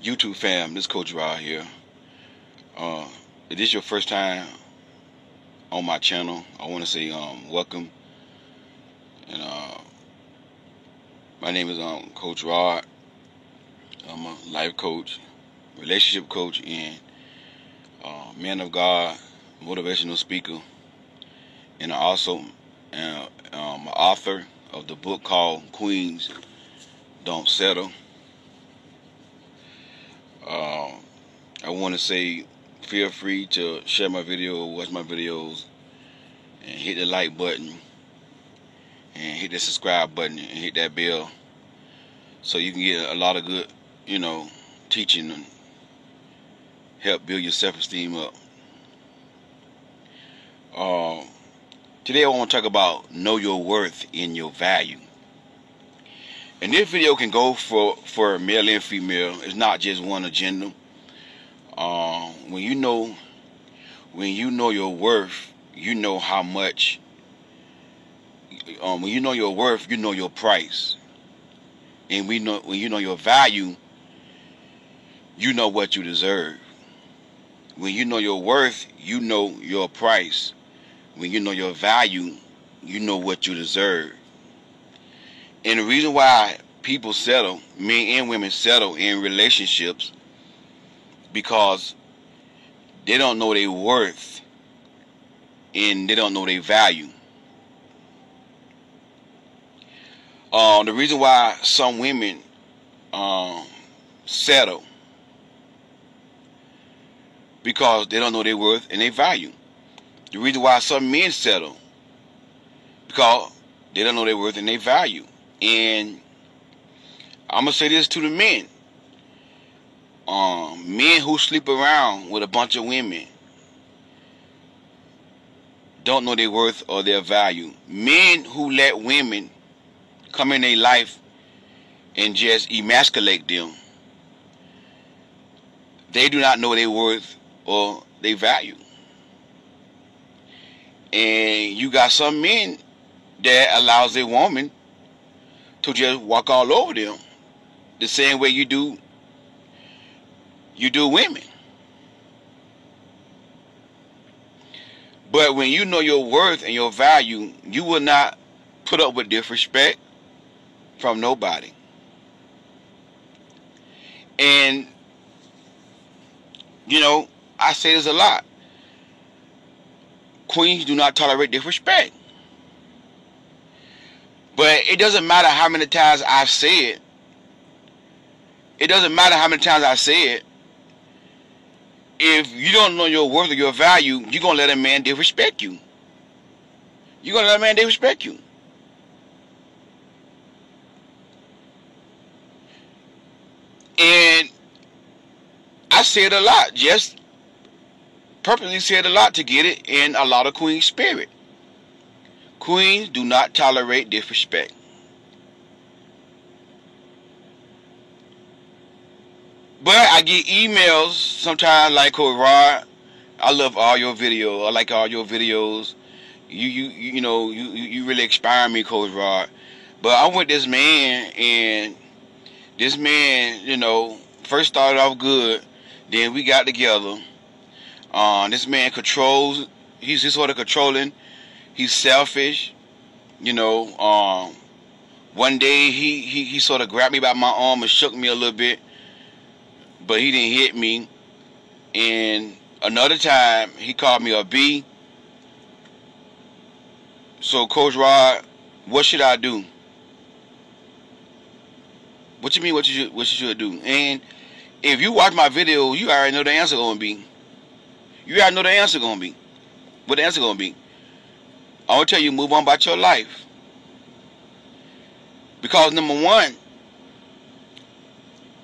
YouTube fam, this Coach Rod here. If this is your first time on my channel, I want to say welcome. And my name is Coach Rod. I'm a life coach, relationship coach, and man of God, motivational speaker, and I also am an author of the book called Queens Don't Settle. I want to say feel free to share my video, watch my videos, and hit the like button and hit the subscribe button and hit that bell so you can get a lot of good, teaching and help build your self-esteem up. Today I want to talk about know your worth and your value. And this video can go for male and female. It's not just one agenda. When you know your worth, you know how much. When you know your worth, you know your price. And when you know your value, you know what you deserve. When you know your worth, you know your price. When you know your value, you know what you deserve. And the reason why people settle, men and women settle in relationships, because they don't know their worth and they don't know their value. The reason why some women settle, because they don't know their worth and their value. The reason why some men settle, because they don't know their worth and their value. And I'm going to say this to the men. Men who sleep around with a bunch of women don't know their worth or their value. Men who let women come in their life and just emasculate them, they do not know their worth or their value. And you got some men that allows a woman to just walk all over them the same way you do women. But when you know your worth and your value, you will not put up with disrespect from nobody. And I say this a lot. Queens do not tolerate disrespect. But it doesn't matter how many times I've said. It doesn't matter how many times I say it. If you don't know your worth or your value, you're going to let a man disrespect you. You're going to let a man disrespect you. And I say it a lot. Just purposely say it a lot to get it in a lot of queen spirit. Queens do not tolerate disrespect. But I get emails sometimes like, "Coach Rod, I love all your videos. I like all your videos. You really inspire me, Coach Rod." But I'm with this man, and this man, first started off good. Then we got together. This man controls. He's sort of controlling. He's selfish. One day he sort of grabbed me by my arm and shook me a little bit, but he didn't hit me. And another time he called me a B. So, Coach Rod, what should I do? What you mean what you should do? And if you watch my video, you already know the answer gonna be. You already know the answer gonna be. What the answer gonna be? I want to tell you, move on about your life. Because number one,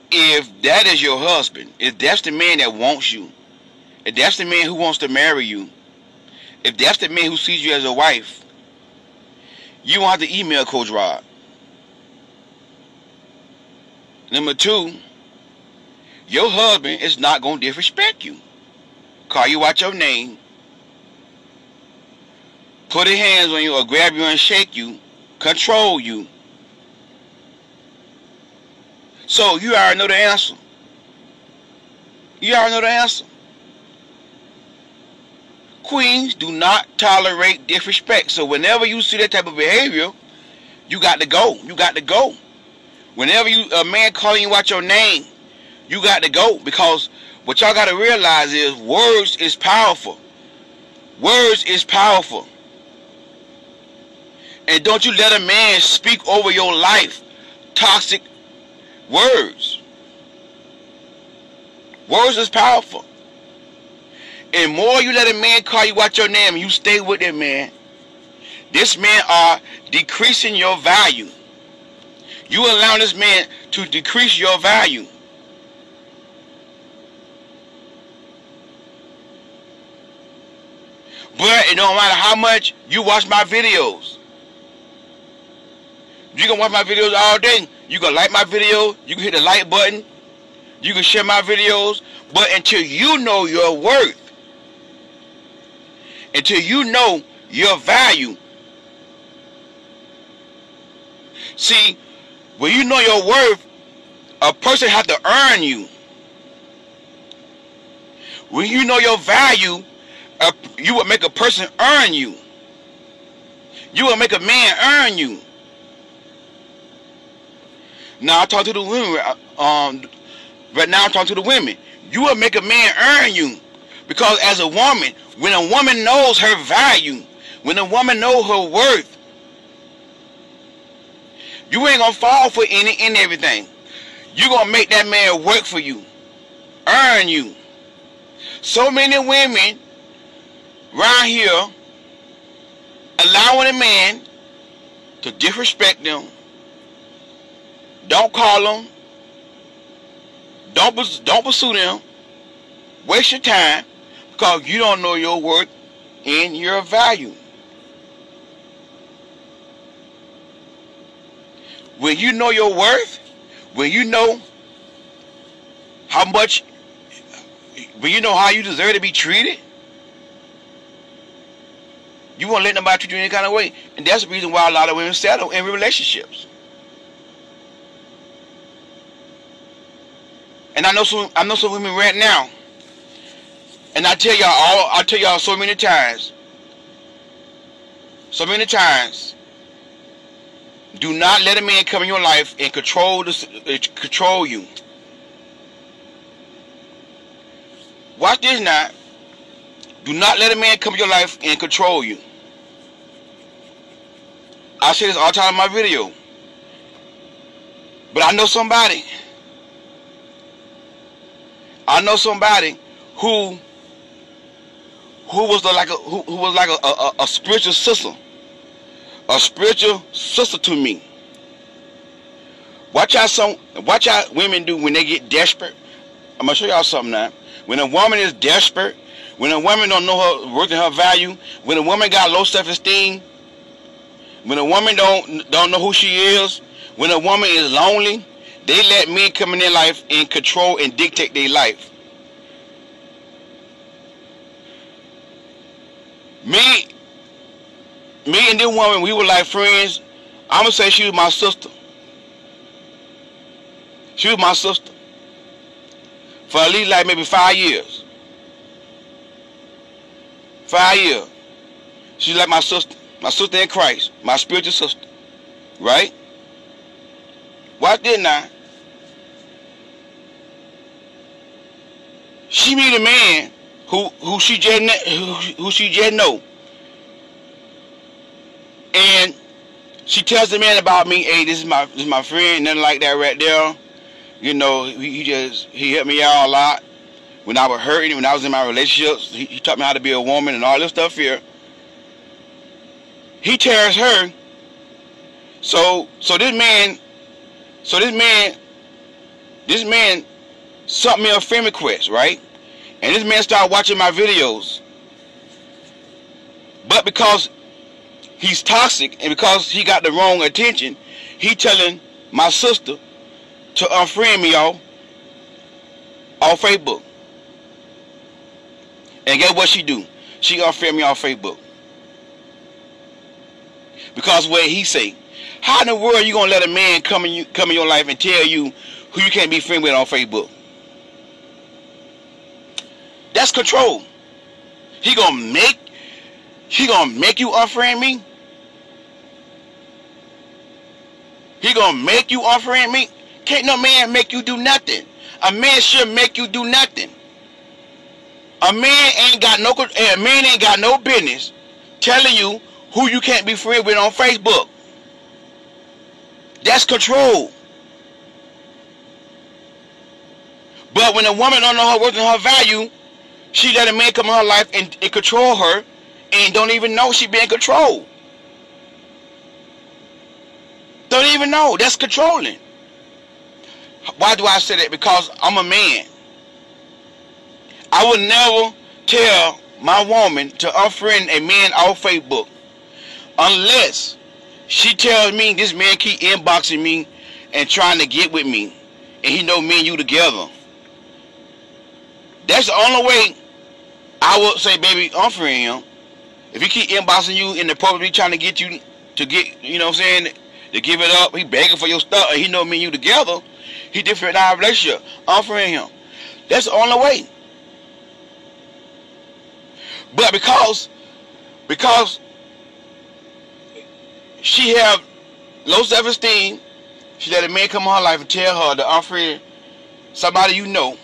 if that is your husband, if that's the man that wants you, if that's the man who wants to marry you, if that's the man who sees you as a wife, you won't have to email Coach Rod. Number two, your husband is not going to disrespect you. Call you out your name, put his hands on you or grab you and shake you, control you. So you already know the answer. You already know the answer. Queens do not tolerate disrespect. So whenever you see that type of behavior, you got to go. You got to go. Whenever a man calling you out your name, you got to go. Because what y'all got to realize is words is powerful. Words is powerful. And don't you let a man speak over your life toxic words. Words is powerful. And more you let a man call you out your name and you stay with that man, this man are decreasing your value. You allow this man to decrease your value. But it don't matter how much you watch my videos. You can watch my videos all day. You can like my video. You can hit the like button. You can share my videos. But until you know your worth, until you know your value. See, when you know your worth, a person has to earn you. When you know your value, you will make a person earn you. You will make a man earn you. Now I talk to the women. Right now I'm talking to the women. You will make a man earn you. Because as a woman, when a woman knows her value, when a woman knows her worth, you ain't going to fall for any and everything. You're going to make that man work for you. Earn you. So many women around here allowing a man to disrespect them. Don't call them. Don't pursue them. Waste your time because you don't know your worth and your value. When you know your worth, when you know how much, when you know how you deserve to be treated, you won't let nobody treat you any kind of way. And that's the reason why a lot of women settle in relationships. And I know some women right now. And I tell y'all so many times. So many times. Do not let a man come in your life and control you. Watch this now. Do not let a man come in your life and control you. I say this all the time in my video. But I know somebody. I know somebody who was like a spiritual sister. A spiritual sister to me. Watch out women do when they get desperate. I'm gonna show y'all something now. When a woman is desperate, when a woman don't know her worth and her value, when a woman got low self-esteem, when a woman don't know who she is, when a woman is lonely, they let men come in their life and control and dictate their life. Me and this woman, we were like friends. I'm going to say she was my sister. She was my sister. For at least like maybe 5 years. 5 years. She's like my sister. My sister in Christ. My spiritual sister. Right? Watch this now. She meet a man who she just know. And she tells the man about me, hey, this is my friend, nothing like that right there. You know, he helped me out a lot. When I was hurting, when I was in my relationships, he taught me how to be a woman and all this stuff here. He tells her, so this man sent me a friend request, right? And this man started watching my videos. But because he's toxic and because he got the wrong attention, he telling my sister to unfriend me on Facebook. And guess what she do? She unfriend me on Facebook. Because what he say, how in the world you gonna let a man come in your life and tell you who you can't be friends with on Facebook? That's control. He gonna make you unfriend me. He gonna make you unfriend me. Can't no man make you do nothing. A man should make you do nothing. A man ain't got no business telling you who you can't be friends with on Facebook. That's control. But when a woman don't know her worth and her value, she let a man come in her life and control her and don't even know she being controlled. Don't even know. That's controlling. Why do I say that? Because I'm a man. I would never tell my woman to unfriend a man off Facebook unless she tells me this man keep inboxing me and trying to get with me and he know me and you together. That's the only way I would say, baby, unfriend him. If he keep inboxing you and the probably trying to get you to get, you know what I'm saying, to give it up, he begging for your stuff and he know me and you together, he different in our relationship. Unfriend him. That's the only way. But because she have low self-esteem, she let a man come in her life and tell her to unfriend somebody you know.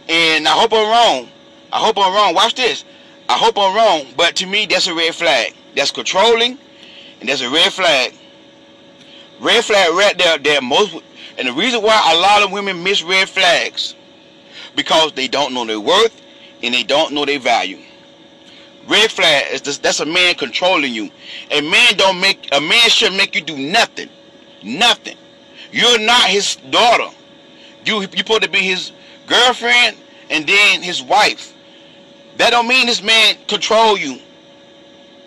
And I hope I'm wrong. I hope I'm wrong. Watch this. I hope I'm wrong. But to me, that's a red flag. That's controlling, and that's a red flag. Red flag right there. And the reason why a lot of women miss red flags, because they don't know their worth and they don't know their value. Red flag is that's a man controlling you. A man shouldn't make you do nothing. Nothing. You're not his daughter. You supposed to be his girlfriend and then his wife. That don't mean this man control you.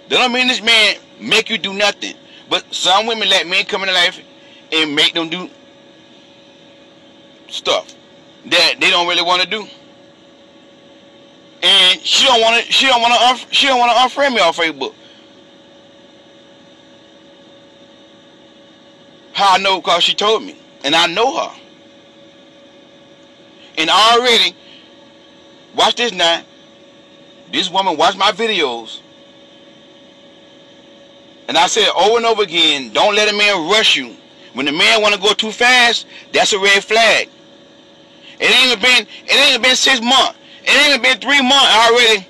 That don't mean this man make you do nothing. But some women let men come in their life and make them do stuff that they don't really want to do. And she don't want to unfriend me on Facebook. How I know? Because she told me, and I know her. And already, watch this now. This woman watched my videos, and I said over and over again, don't let a man rush you. When the man want to go too fast, that's a red flag. It ain't been 6 months. It ain't even been 3 months already.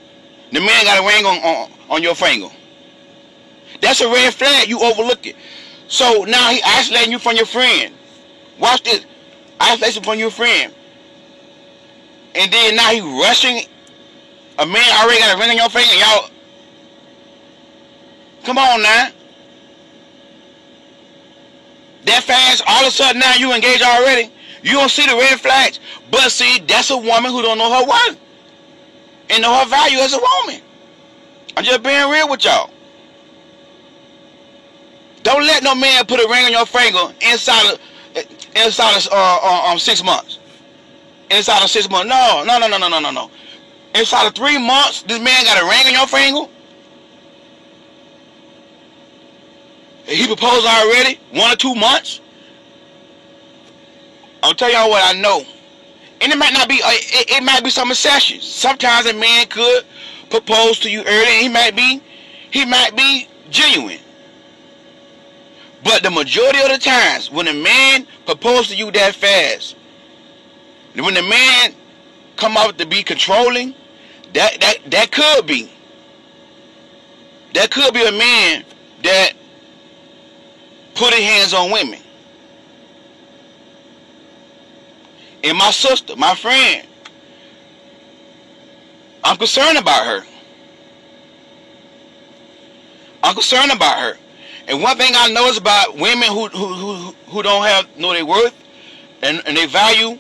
The man got a ring on your finger. That's a red flag. You overlook it. So now he isolating you from your friend. Watch this. Isolation from your friend. And then now he rushing. A man already got a ring on your finger. Y'all. Come on now. That fast, all of a sudden now you engaged already. You don't see the red flags. But see, that's a woman who don't know her worth and know her value as a woman. I'm just being real with y'all. Don't let no man put a ring on your finger inside of 6 months. Inside of 6 months. No. Inside of 3 months, this man got a ring on your finger. He proposed already 1 or 2 months. I'll tell y'all what I know. And it might not be, it might be some exceptions. Sometimes a man could propose to you early and he might be genuine. But the majority of the times, when a man proposes to you that fast, when the man come out to be controlling, that could be. That could be a man that put his hands on women. And my sister, my friend, I'm concerned about her. I'm concerned about her. And one thing I know is about women who don't know their worth and their value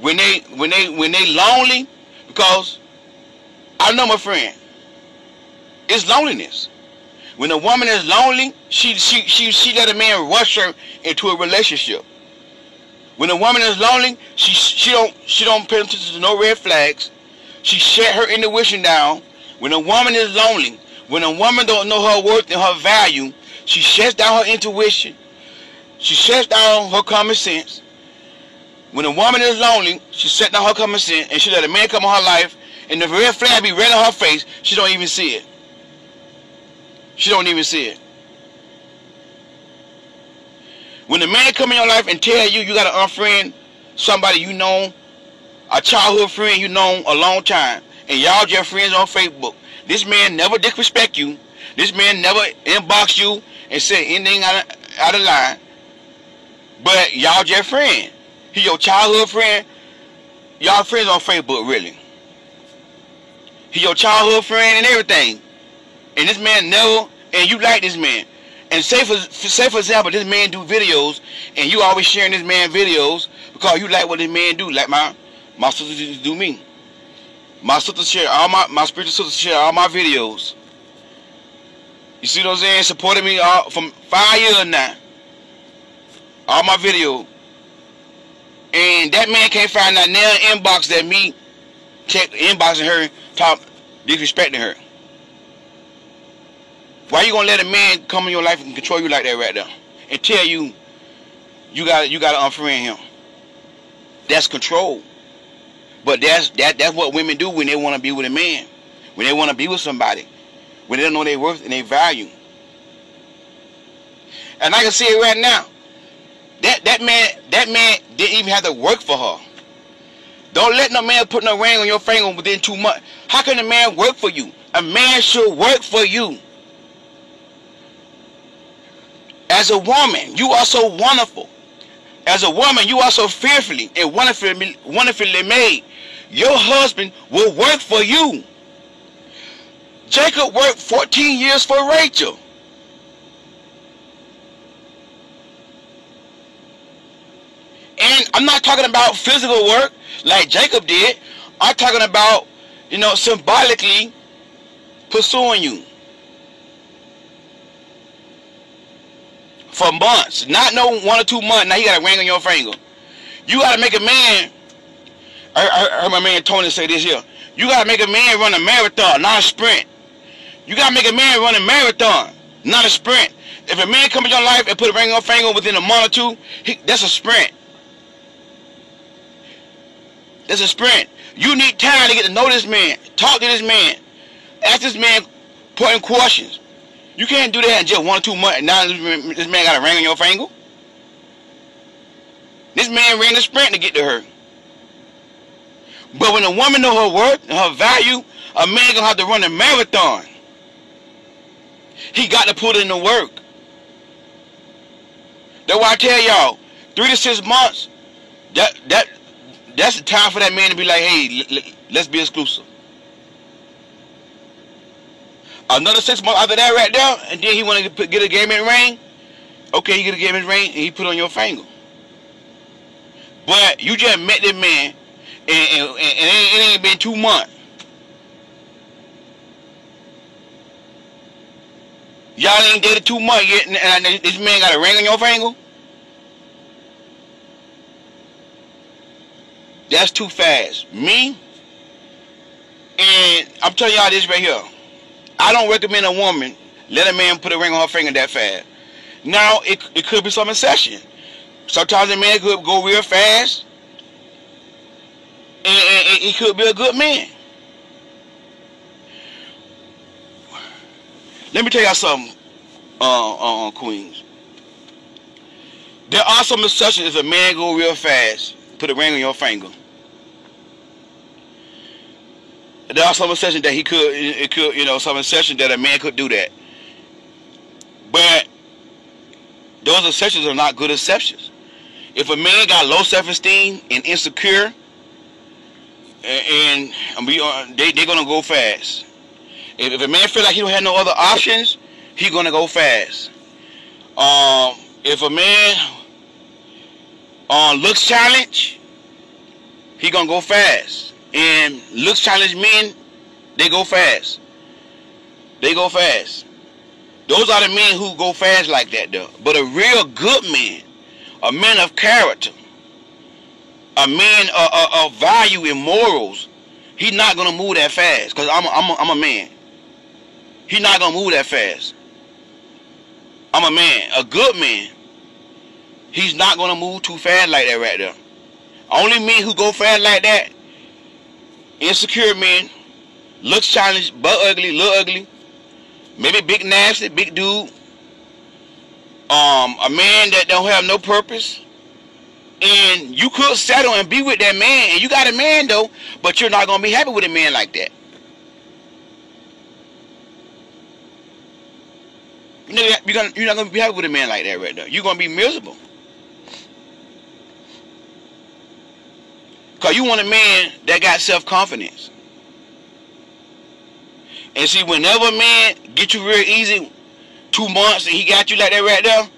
when they lonely, because I know my friend. It's loneliness. When a woman is lonely, she let a man rush her into a relationship. When a woman is lonely, she don't pay attention to no red flags. She shut her intuition down. When a woman is lonely, when a woman don't know her worth and her value, she shuts down her intuition. She shuts down her common sense. When a woman is lonely, she shuts down her common sense and she let a man come in her life And the red flag be red on her face, she don't even see it. She don't even see it. When the man come in your life and tell you gotta unfriend somebody you know, a childhood friend you known a long time, and y'all just friends on Facebook, this man never disrespect you. This man never inbox you and say anything out of line. But y'all just friends. He your childhood friend. Y'all friends on Facebook, really. He your childhood friend and everything. And this man never, and you like this man. And say for example, this man do videos, and you always sharing this man videos because you like what this man do. Like my sisters do me. My sisters share my spiritual sisters share all my videos. You see what I'm saying? Supporting me from 5 years now. All my videos. And that man can't find that nail inbox that me inboxing her, talk disrespecting her. Why you gonna let a man come in your life and control you like that right there? And tell you gotta unfriend him. That's control. But that's what women do when they wanna be with a man. When they wanna be with somebody. When they don't know their worth and their value. And I can see it right now. That man didn't even have to work for her. Don't let no man put no ring on your finger within 2 months. How can a man work for you? A man should work for you. As a woman, you are so wonderful. As a woman, you are so fearfully and wonderfully made. Your husband will work for you. Jacob worked 14 years for Rachel. And I'm not talking about physical work like Jacob did. I'm talking about, symbolically pursuing you. For months. Not no 1 or 2 months. Now he got a ring on your finger. You got to make a man. I heard my man Tony say this here. You got to make a man run a marathon, not a sprint. You got to make a man run a marathon, not a sprint. If a man come in your life and put a ring on your finger within a month or two, that's a sprint. That's a sprint. You need time to get to know this man. Talk to this man. Ask this man important questions. You can't do that in just 1 or 2 months. Now this man got a ring on your finger. This man ran a sprint to get to her. But when a woman know her worth and her value, a man gonna have to run a marathon. He got to put in the work. That's why I tell y'all, 3 to 6 months, that's the time for that man to be like, hey, let's be exclusive. Another 6 months after that right there, and then he want to get a engagement ring. Okay, he get a engagement ring and he put on your finger. But you just met this man, and it ain't been 2 months. Y'all ain't dated 2 months yet, and this man got a ring on your finger? That's too fast. Me, and I'm telling y'all this right here. I don't recommend a woman let a man put a ring on her finger that fast. Now, it could be some exception. Sometimes a man could go real fast, and he could be a good man. Let me tell y'all something, queens. There are some exceptions if a man go real fast, put a ring on your finger. There are some exceptions that some exceptions that a man could do that. But those exceptions are not good exceptions. If a man got low self-esteem and insecure, and they're gonna go fast. If a man feel like he don't have no other options, he gonna go fast. If a man looks challenged, he gonna go fast. And looks challenged men, they go fast. They go fast. Those are the men who go fast like that though. But a real good man, a man of character, a man of value and morals, he's not gonna move that fast. Cause I'm a man. He's not gonna move that fast. I'm a man, a good man. He's not gonna move too fast like that right there. Only men who go fast like that, insecure men, looks childish, but ugly, look ugly, maybe big nasty, big dude, a man that don't have no purpose, and you could settle and be with that man, and you got a man though, but you're not gonna be happy with a man like that. You're not gonna be happy with a man like that right now. You're gonna be miserable. Cause you want a man that got self-confidence. And see, whenever a man get you real easy, 2 months and he got you like that right there, and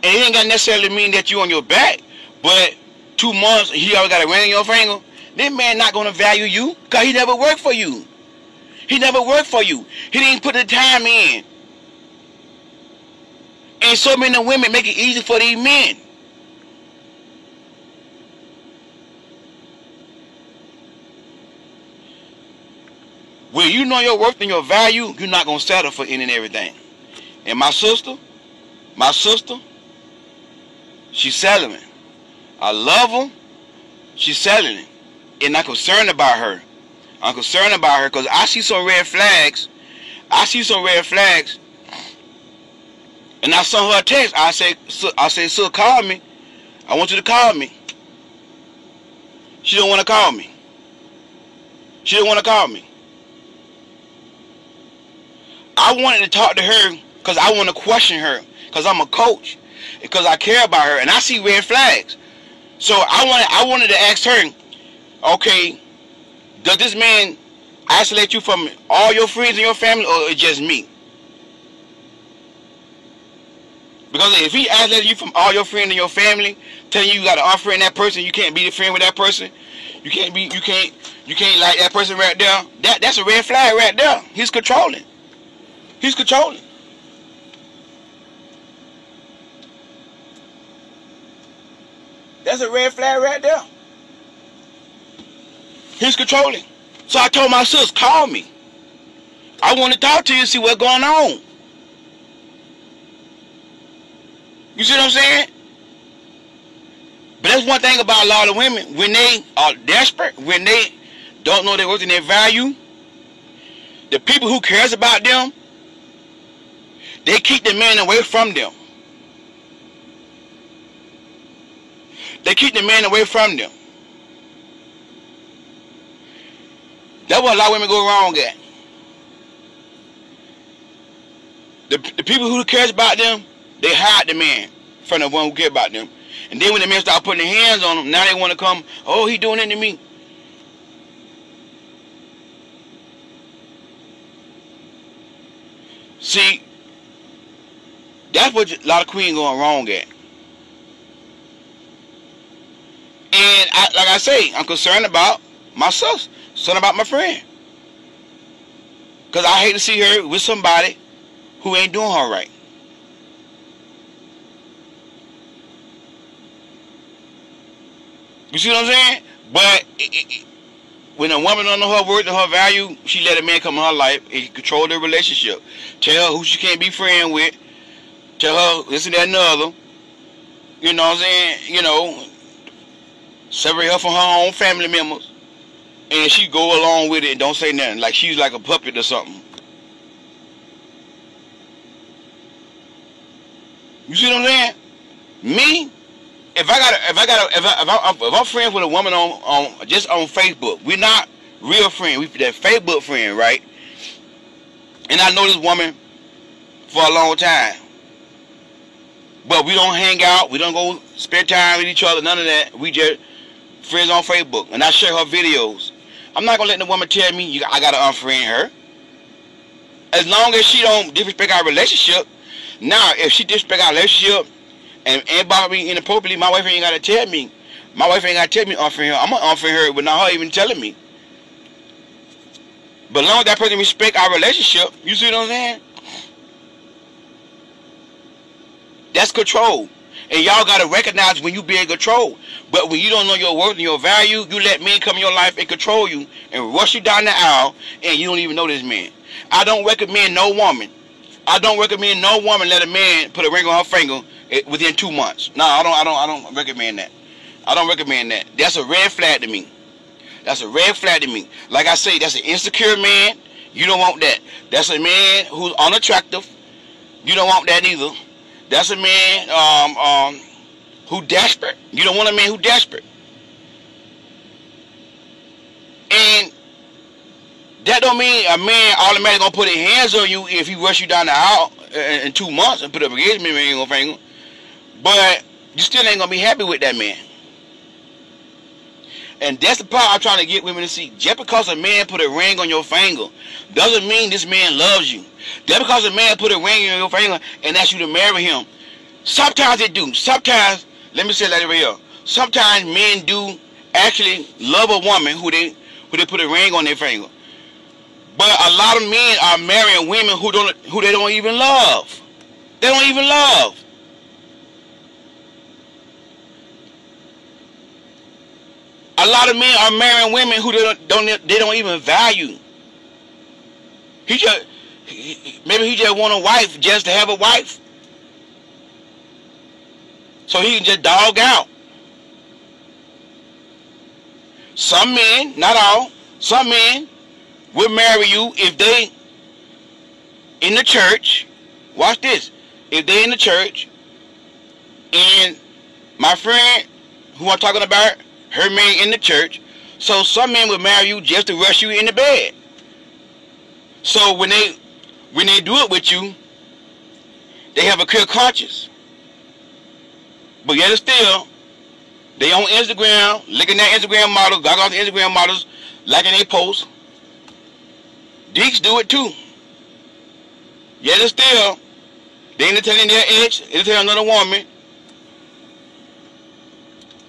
it ain't got necessarily mean that you on your back, but 2 months and he already got a ring on your finger, that man not gonna value you, cause he never worked for you. He never worked for you. He didn't put the time in. And so many women make it easy for these men. When you know your worth and your value, you're not going to settle for any and everything. And my sister, she's settling. I love her. She's settling. And I'm concerned about her. I'm concerned about her because I see some red flags. And I sent her a text. I say, "Sir, call me. I want you to call me." She don't want to call me. I wanted to talk to her because I want to question her, because I'm a coach, because I care about her, and I see red flags. So I wanted to ask her, okay, does this man isolate you from all your friends and your family, or it's just me? Because if he isolated you from all your friends and your family, telling you got to unfriend that person, you can't be the friend with that person, you can't like that person right there, that's a red flag right there. He's controlling. That's a red flag right there. He's controlling. So I told my sis, call me. I want to talk to you and see what's going on. You see what I'm saying? But that's one thing about a lot of women. When they are desperate, when they don't know their worth and their value, the people who cares about them, they keep the man away from them. That's what a lot of women go wrong at. The people who cares about them, they hide the man from the one who cares about them. And then when the men start putting their hands on them, now they want to come, oh, he doing it to me. See, that's what a lot of queens going wrong at. And like I say, I'm concerned about my sis, concerned about my friend. Because I hate to see her with somebody who ain't doing her right. You see what I'm saying? But when a woman don't know her worth and her value, she let a man come in her life and control their relationship. Tell her who she can't be friends with. Tell her this and that and the other. You know what I'm saying? You know, separate her from her own family members. And she go along with it and don't say nothing. Like she's like a puppet or something. You see what I'm saying? Me, if I'm friends with a woman on just on Facebook, we're not real friends. We that Facebook friend, right? And I know this woman for a long time, but we don't hang out. We don't go spend time with each other. None of that. We just friends on Facebook, and I share her videos. I'm not gonna let the woman tell me I gotta unfriend her. As long as she don't disrespect our relationship. Now, if she disrespect our relationship and inbox me inappropriately, my wife ain't gotta tell me. My wife ain't gotta tell me unfriend her. I'm gonna unfriend her without her even telling me. But as long as that person respect our relationship, you see what I'm saying? That's control. And y'all gotta recognize when you be in control. But when you don't know your worth and your value, you let men come in your life and control you and rush you down the aisle, and you don't even know this man. I don't recommend no woman let a man put a ring on her finger within 2 months. No, I don't recommend that. I don't recommend that. That's a red flag to me. That's a red flag to me. Like I say, that's an insecure man. You don't want that. That's a man who's unattractive. You don't want that either. That's a man who desperate. You don't want a man who desperate. And that don't mean a man automatically gonna put his hands on you if he rush you down the aisle in 2 months and put up a engagement ring on finger. But you still ain't gonna be happy with that man. And that's the part I'm trying to get women to see. Just because a man put a ring on your finger doesn't mean this man loves you. Just because a man put a ring on your finger and asks you to marry him, sometimes they do. Sometimes, let me say that right here. Sometimes men do actually love a woman who they put a ring on their finger. But a lot of men are marrying women who they don't even love. They don't even love. A lot of men are marrying women who they don't even value. Maybe he just want a wife just to have a wife, so he can just dog out. Some men, not all, some men will marry you if they in the church. Watch this. If they in the church, and my friend who I'm talking about, her man in the church, so some men will marry you just to rush you in the bed. So when they do it with you, they have a clear conscience. But yet still, they on Instagram, looking at Instagram models, got all the Instagram models, liking their posts. Deeks do it too. Yet still, they entertaining their ex, entertaining another woman.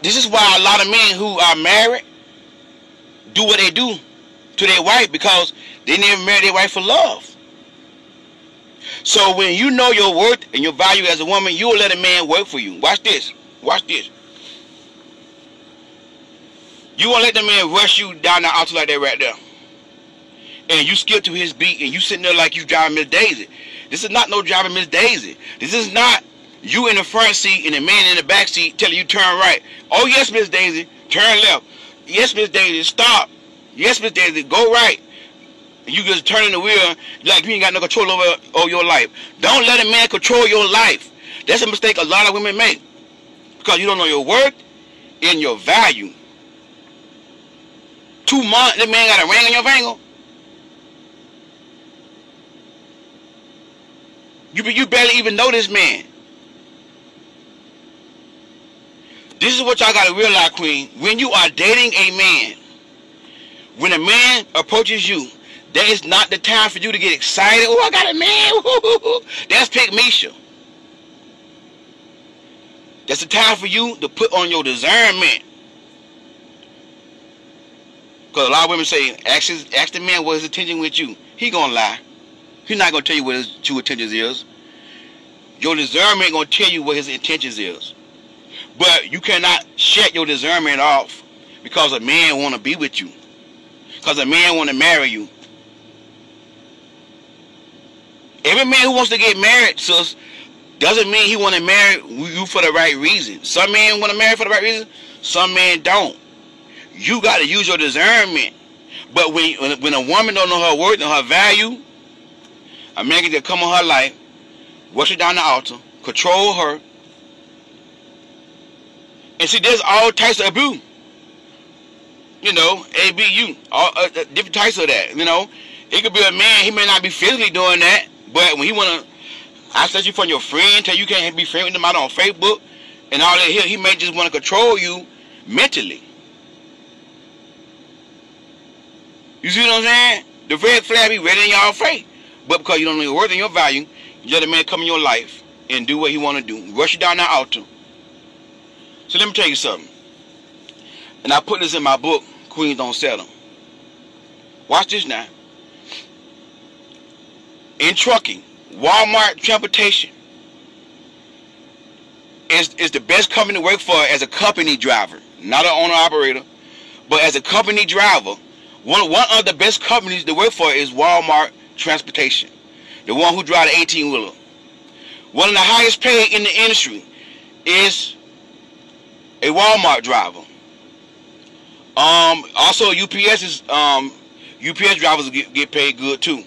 This is why a lot of men who are married do what they do to their wife, because they never married their wife for love. So when you know your worth and your value as a woman, you will let a man work for you. Watch this. Watch this. You won't let the man rush you down the aisle like that right there. And you skip to his beat and you sitting there like you driving Miss Daisy. This is not no driving Miss Daisy. This is not you in the front seat and the man in the back seat telling you turn right. Oh yes, Miss Daisy, turn left. Yes, Miss Daisy, stop. Yes, Miss Daisy, go right. And you just turning the wheel like you ain't got no control over your life. Don't let a man control your life. That's a mistake a lot of women make, because you don't know your worth and your value. 2 months, that man got a ring on your finger. You barely even know this man. This is what y'all got to realize, Queen. When you are dating a man, when a man approaches you, that is not the time for you to get excited. Oh, I got a man. That's Pygmisha. That's the time for you to put on your discernment. Because a lot of women say, ask the man what his intention with you. He gonna lie. He's not gonna tell you what his true intentions is. Your discernment gonna tell you what his intentions is. But you cannot shut your discernment off because a man wanna be with you. Because a man wanna marry you. Every man who wants to get married, sis, doesn't mean he wanna marry you for the right reason. Some men wanna marry for the right reason, some men don't. You gotta use your discernment. But when a woman don't know her worth and her value, a man can just come on her life, rush her down the altar, control her. And see, there's all types of abuse. You know, ABU, all different types of that. You know, it could be a man, he may not be physically doing that, but when he wanna isolate you from your friend, tell you can't be friends with him out on Facebook and all that here, he may just wanna control you mentally. You see what I'm saying? The red flag be red in y'all face. But because you don't know your worth and your value, you let a man come in your life and do what he want to do. Rush you down that altar. So let me tell you something. And I put this in my book, Queens Don't Settle. Watch this now. In trucking, Walmart Transportation is the best company to work for as a company driver. Not an owner-operator, but as a company driver. One of the best companies to work for is Walmart Transportation. The one who drive the 18-wheeler. One of the highest paid in the industry is a Walmart driver. Also UPS drivers get paid good too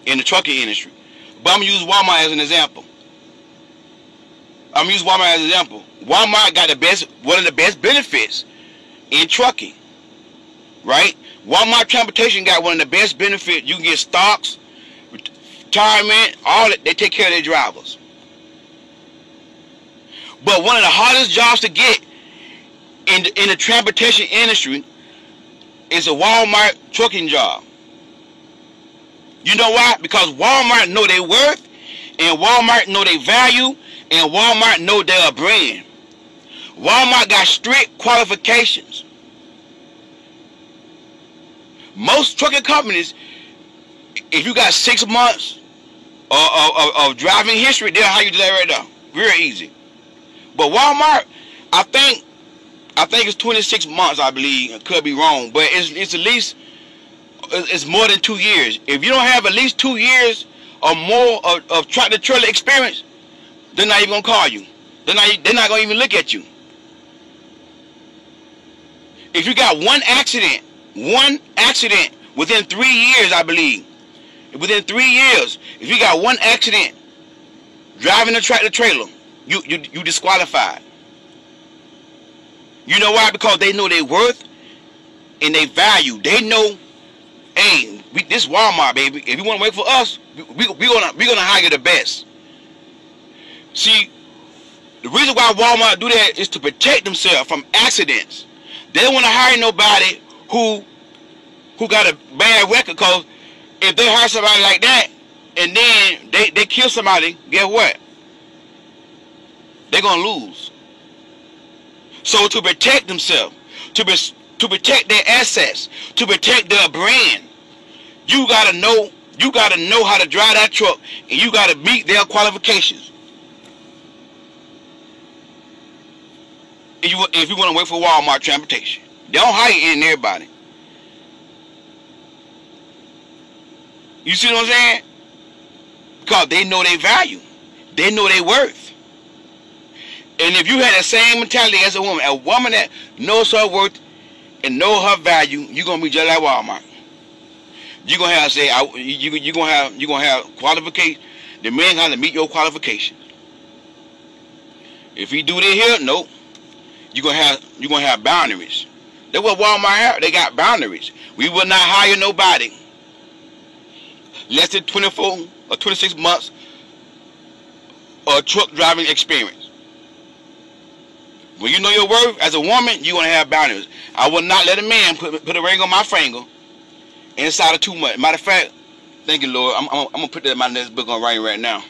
in the trucking industry. But I'm gonna use Walmart as an example. Walmart got one of the best benefits in trucking, right? Walmart transportation got one of the best benefits. You can get stocks, retirement, all that. They take care of their drivers. But one of the hardest jobs to get in the transportation industry is a Walmart trucking job. You know why? Because Walmart know their worth, and Walmart know their value, and Walmart know they're a brand. Walmart got strict qualifications. Most trucking companies, if you got 6 months of driving history, they'll hire you to that right now. Real easy. But Walmart, I think it's 26 months, I believe. I could be wrong, but it's at least, it's more than 2 years. If you don't have at least 2 years or more of tractor trailer experience, they're not even gonna call you. They're not gonna even look at you. If you got one accident within 3 years, I believe, within 3 years, if you got one accident driving a tractor trailer, you disqualified. You know why? Because they know their worth and their value. They know, hey, this Walmart, baby. If you want to work for us, we're gonna hire the best. See, the reason why Walmart do that is to protect themselves from accidents. They don't want to hire nobody who got a bad record. Because if they hire somebody like that and then they kill somebody, guess what? They're gonna lose. So to protect themselves, to protect their assets, to protect their brand, you gotta know how to drive that truck, and you gotta meet their qualifications. If you want to work for Walmart transportation, they don't hire any and everybody. You see what I'm saying? Because they know their value, they know their worth. And if you had the same mentality as a woman that knows her worth and know her value, you're gonna be just like Walmart. You're gonna have you're gonna have qualifications. The man has to meet your qualifications. If he do this here, nope. You're gonna have boundaries. That's what Walmart have. They got boundaries. We will not hire nobody less than 24 or 26 months of truck driving experience. When you know your worth as a woman, you're gonna have boundaries. I will not let a man put a ring on my finger inside of 2 months. Matter of fact, thank you, Lord. I'm gonna put that in my next book on writing right now.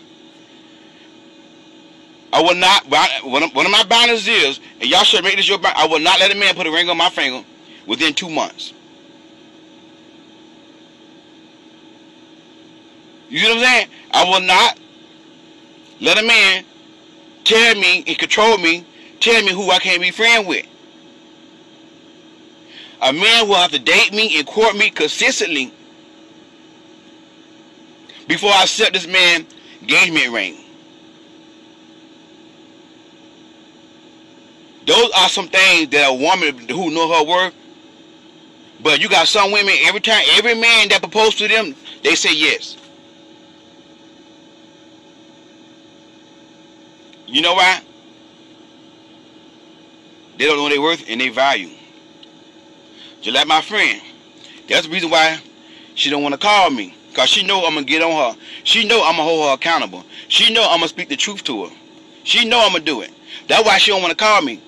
I will not. One of my boundaries is, and y'all should make this your boundary, I will not let a man put a ring on my finger within 2 months. You see what I'm saying? I will not let a man tell me and control me, tell me who I can't be friends with. A man will have to date me and court me consistently before I accept this man's engagement ring. Those are some things that a woman who know her worth. But you got some women, every man that proposes to them, they say yes. You know why? They don't know their worth and their value. Just like my friend. That's the reason why she don't want to call me. Because she know I'm going to get on her. She know I'm going to hold her accountable. She know I'm going to speak the truth to her. She know I'm going to do it. That's why she don't want to call me.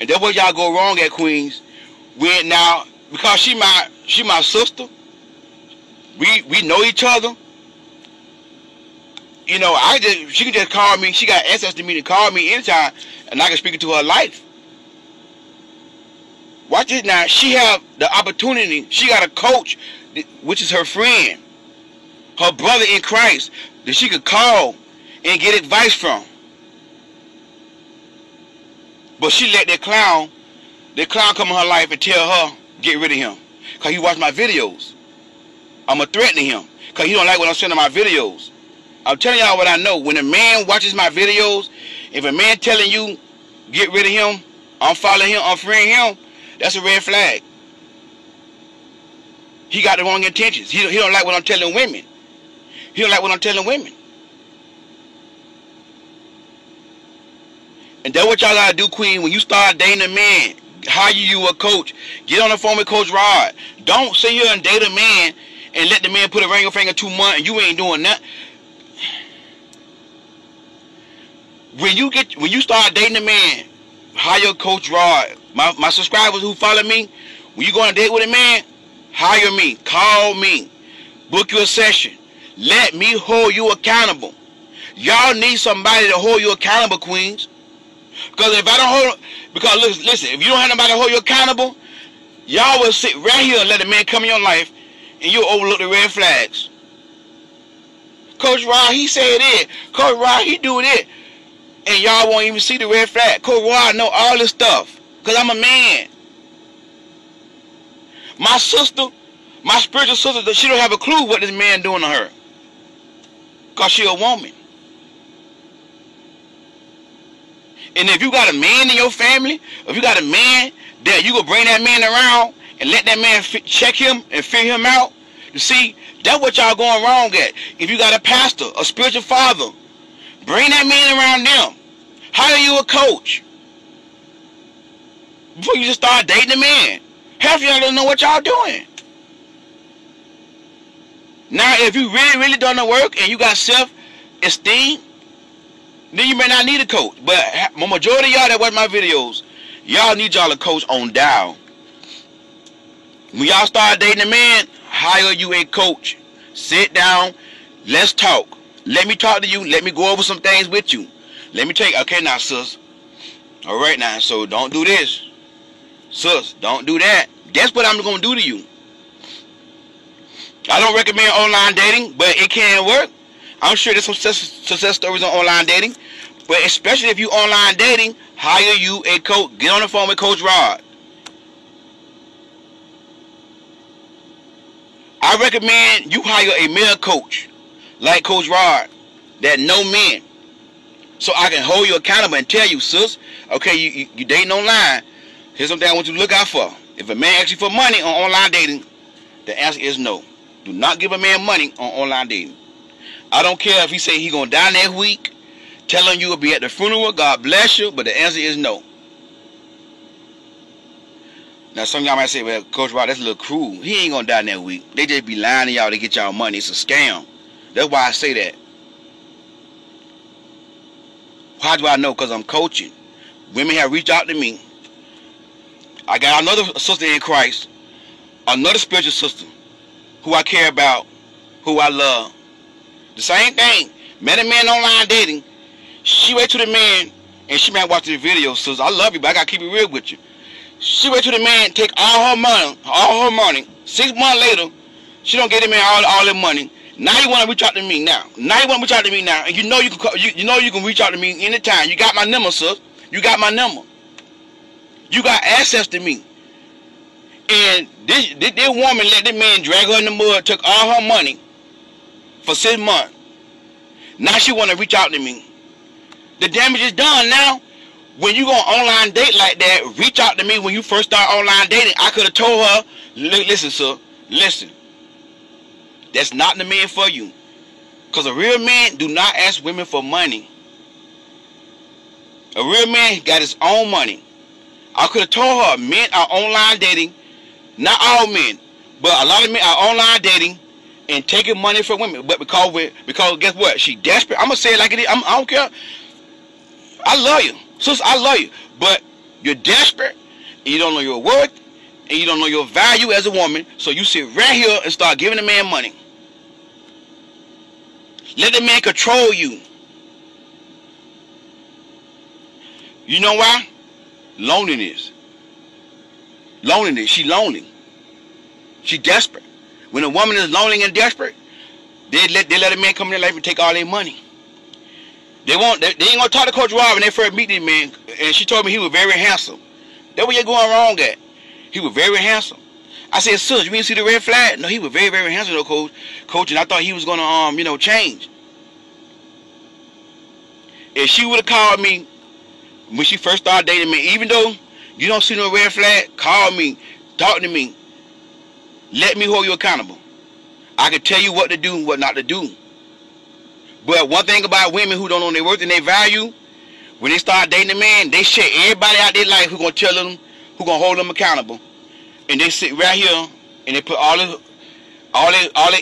And that's where y'all go wrong at, Queens. Now, because she my sister. We know each other. You know, she can just call me. She got access to me to call me anytime, and I can speak into her life. Watch it now. She have the opportunity. She got a coach, which is her friend, her brother in Christ, that she could call and get advice from. But she let that clown come in her life and tell her, get rid of him. Because he watched my videos. I'm going to threaten him. Because he don't like what I'm saying in my videos. I'm telling y'all what I know. When a man watches my videos, if a man telling you get rid of him, unfollow him, unfriend him, that's a red flag. He got the wrong intentions. He don't like what I'm telling women. He don't like what I'm telling women. And that's what y'all gotta do, Queen. When you start dating a man, hire you a coach. Get on the phone with Coach Rod. Don't sit here and date a man and let the man put a ring on your finger 2 months and you ain't doing nothing. When you start dating a man, hire Coach Rod. My subscribers who follow me, when you go on a date with a man, hire me, call me, book you a session. Let me hold you accountable. Y'all need somebody to hold you accountable, queens. Because if I don't listen, if you don't have nobody to hold you accountable, y'all will sit right here and let a man come in your life and you'll overlook the red flags. Coach Rod, he said it. Coach Rod, he do it. And y'all won't even see the red flag. Coach Rod know all this stuff. Because I'm a man. My sister, my spiritual sister, she don't have a clue what this man doing to her. Because she a woman. And if you got a man in your family, if you got a man that you gonna bring that man around and let that man check him and figure him out, you see, that's what y'all going wrong at. If you got a pastor, a spiritual father, bring that man around them. Hire you a coach before you just start dating a man. Half of y'all don't know what y'all doing. Now, if you really done the work and you got self-esteem, then you may not need a coach. But the majority of y'all that watch my videos, y'all need y'all a coach on dial. When y'all start dating a man, hire you a coach. Sit down, let's talk. Let me talk to you. Let me go over some things with you. Let me tell you, okay now, sis. All right now, so don't do this. Sis, don't do that. That's what I'm going to do to you. I don't recommend online dating, but it can work. I'm sure there's some success stories on online dating. But especially if you online dating, hire you a coach. Get on the phone with Coach Rod. I recommend you hire a male coach like Coach Rod that know men. So I can hold you accountable and tell you, sis, okay, you dating online. Here's something I want you to look out for. If a man asks you for money on online dating, the answer is no. Do not give a man money on online dating. I don't care if he say he gonna die next week, telling you will be at the funeral, God bless you, but the answer is no. Now some of y'all might say, well, Coach Rod, that's a little cruel. He ain't gonna die next week. They just be lying to y'all to get y'all money. It's a scam. That's why I say that. How do I know? Because I'm coaching. Women have reached out to me. I got another sister in Christ, another spiritual sister who I care about, who I love. The same thing. Met a man online dating. She wait to the man, and she might watch the video. Says, I love you, but I gotta keep it real with you. She wait to the man, take all her money. 6 months later, she don't get the man all her money. Now you want to reach out to me now. And you know you can reach out to me anytime. You got my number, sis. You got my number. You got access to me. And this woman let the man drag her in the mud, took all her money for 6 months. Now she want to reach out to me. The damage is done now. When you go on online date like that, reach out to me when you first start online dating. I could have told her, listen, sir, listen. That's not the man for you. Because a real man do not ask women for money. A real man got his own money. I could have told her men are online dating. Not all men, but a lot of men are online dating and taking money from women. But because guess what? She desperate. I'm going to say it like it is. I don't care. I love you. Sis, I love you. But you're desperate. And you don't know your worth. And you don't know your value as a woman. So you sit right here and start giving the man money. Let the man control you. You know why? Loneliness. Loneliness. She lonely. She desperate. When a woman is lonely and desperate, they let a man come in their life and take all their money. They ain't gonna talk to Coach Rod when they first meet this man. And she told me he was very handsome. That's where you're going wrong at. He was very handsome. I said, sis, you didn't see the red flag? No, he was very, very handsome though, coach, and I thought he was gonna change. If she would have called me When she first started dating me, even though you don't see no red flag, call me, talk to me, let me hold you accountable. I can tell you what to do and what not to do. But one thing about women who don't know their worth and their value, when they start dating a man, they share everybody out their life who gonna tell them, who gonna hold them accountable, and they sit right here and they put all their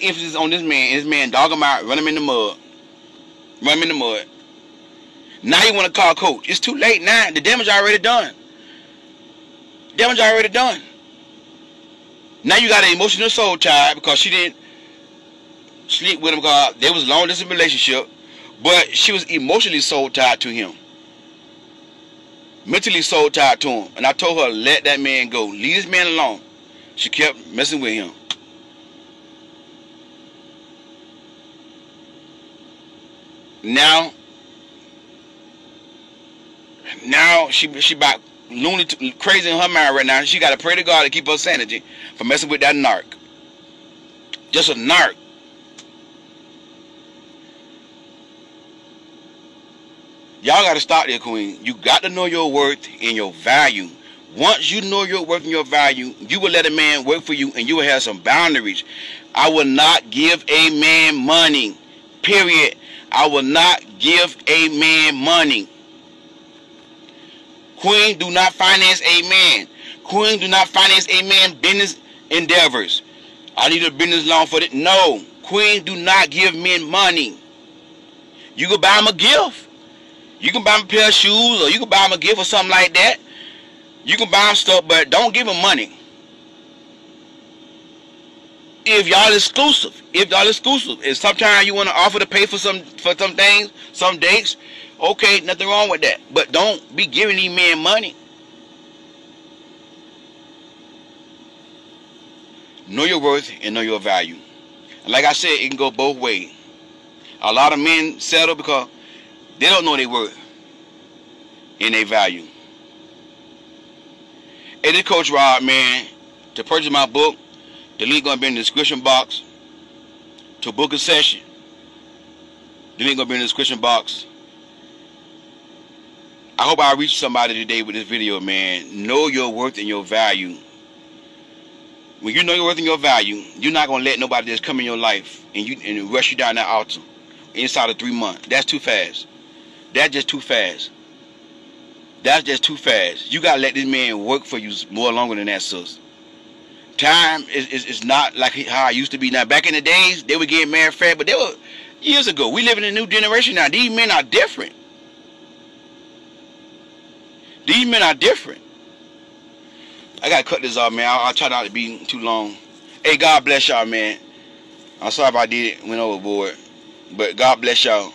emphasis on this man, and this man dog him out, run him in the mud. Now you want to call coach. It's too late now. The damage already done. Now you got an emotional soul tie because she didn't sleep with him because there was a long distance relationship, but she was emotionally soul tied to him. Mentally soul tied to him. And I told her, let that man go. Leave this man alone. She kept messing with him. Now she about crazy in her mind right now. She got to pray to God to keep her sanity from messing with that narc. Just a narc. Y'all got to stop there, queen. You got to know your worth and your value. Once you know your worth and your value, you will let a man work for you and you will have some boundaries. I will not give a man money. Period. I will not give a man money. Queen, do not finance a man. Queen, do not finance a man business endeavors. I need a business loan for it. No. Queen, do not give men money. You can buy him a gift. You can buy him a pair of shoes, or you can buy him a gift or something like that. You can buy him stuff, but don't give him money. If y'all exclusive, and sometimes you want to offer to pay for some things, some dates, okay, nothing wrong with that. But don't be giving these men money. Know your worth and know your value. And like I said, it can go both ways. A lot of men settle because they don't know their worth and their value. Hey, this Coach Rob, man. To purchase my book, the link gonna be in the description box. To book a session, the link gonna be in the description box. I hope I reach somebody today with this video, man. Know your worth and your value. When you know your worth and your value, you're not gonna let nobody just come in your life and rush you down that altar inside of 3 months. That's too fast. That's just too fast. That's just too fast. You gotta let this man work for you more longer than that, sis. Time is not like how it used to be. Now, back in the days, they would get married fast, but they were years ago. We live in a new generation now. These men are different. These men are different. I gotta cut this off, man. I'll try not to be too long. Hey, God bless y'all, man. I'm sorry if I went overboard, but God bless y'all.